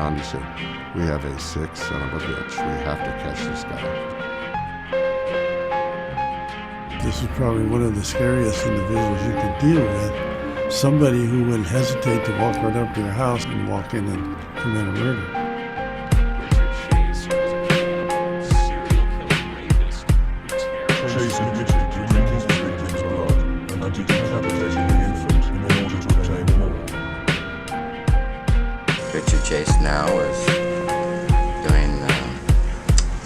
on. He said, "We have a sick son of a bitch. We have to catch this guy." This is probably one of the scariest individuals you could deal with. Somebody who wouldn't hesitate to walk right up to your house and walk in and commit a murder. Trenton Chase was a serial killer rapist who Chase admitted to drinking his victims' blood and to decapitating the infant in order to obtain more. Richard Chase now is doing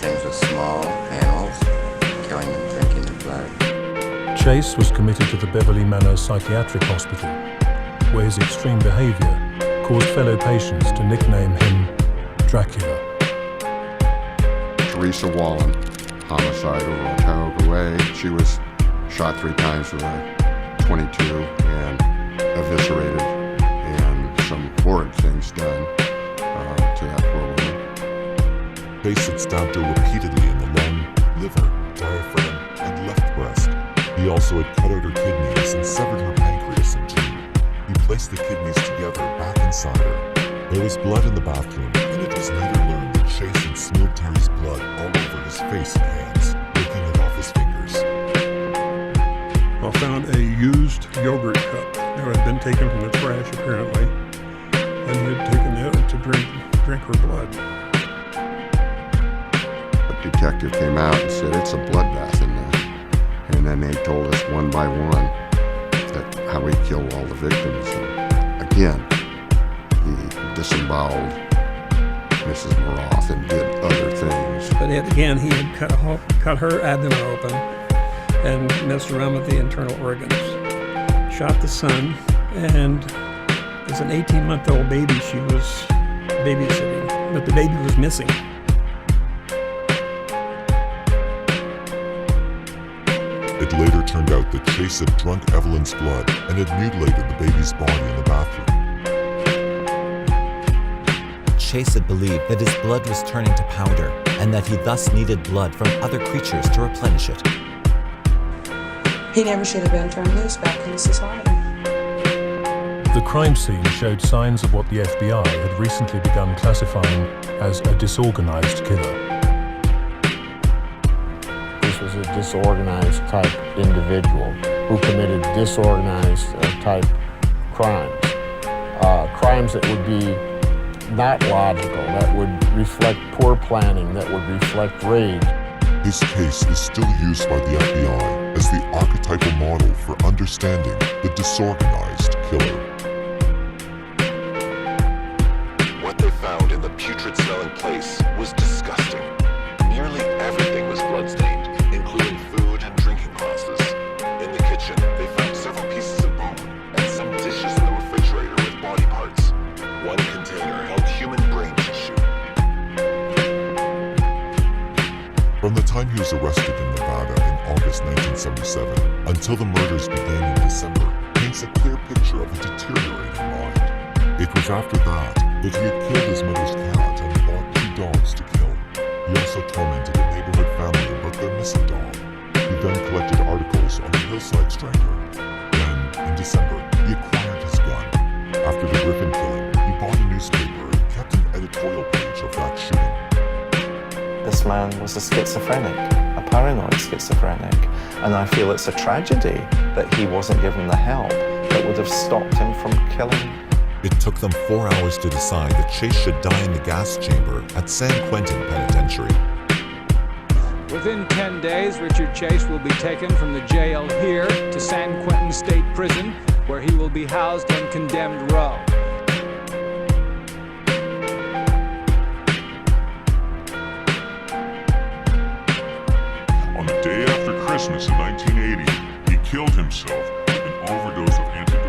things with small animals, killing them, drinking their blood. Chase was committed to the Beverly Manor Psychiatric Hospital, where his extreme behavior caused fellow patients to nickname him Dracula. Teresa Wallen, homicide over on Tioga Way. She was shot 3 times with a .22 and eviscerated, and some horrid things done to that poor woman. Chase had stabbed her repeatedly in the lung, liver, diaphragm, and left breast. He also had cut out her kidneys and severed her pancreas in 2. He placed the kidneys together back inside her. There was blood in the bathroom, and it was later learned that Chase had smeared Terry's blood all over his face and hands, breaking it off his fingers. I found a used yogurt cup that had been taken from the trash, apparently, and he had taken it to drink her blood. The detective came out and said, "It's a bloodbath in there." And then they told us one by one that how he killed all the victims. And again, he disemboweled Mrs. Moroth and did other things. But again, he had cut her abdomen open and messed around with the internal organs. Shot the son, and as an 18-month-old baby, she was babysitting, but the baby was missing. It later turned out that Chase had drunk Evelyn's blood and had mutilated the baby's body in the bathroom. Chase had believed that his blood was turning to powder and that he thus needed blood from other creatures to replenish it. He never should have been turned loose back in society. The crime scene showed signs of what the FBI had recently begun classifying as a disorganized killer. This was a disorganized type individual who committed disorganized type crimes. Crimes that would be not logical, that would reflect poor planning, that would reflect rage. His case is still used by the FBI as the archetypal model for understanding the disorganized killer. What they found in the putrid-smelling place was disgusting. Nearly everything was bloodstained, including food and drinking glasses. In the kitchen, they found several pieces of bone and some dishes in the refrigerator with body parts. One container held human brain tissue. From the time he was arrested in Nevada in August 1977 until the murders began in December paints a clear picture of a deteriorating mind. It was after that he had killed his mother's cat and bought 2 dogs to kill. He also tormented a neighborhood family about their missing dog. He then collected articles on the Hillside Strangler. Then, in December, he acquired his gun. After the Griffin killing, he bought a newspaper and kept an editorial page of that shooting. This man was a schizophrenic, a paranoid schizophrenic, and I feel it's a tragedy that he wasn't given the help that would have stopped him from killing. It took them 4 hours to decide that Chase should die in the gas chamber at San Quentin Penitentiary. Within 10 days, Richard Chase will be taken from the jail here to San Quentin State Prison, where he will be housed on condemned row. On the day after Christmas in 1980, he killed himself with an overdose of antibiotics.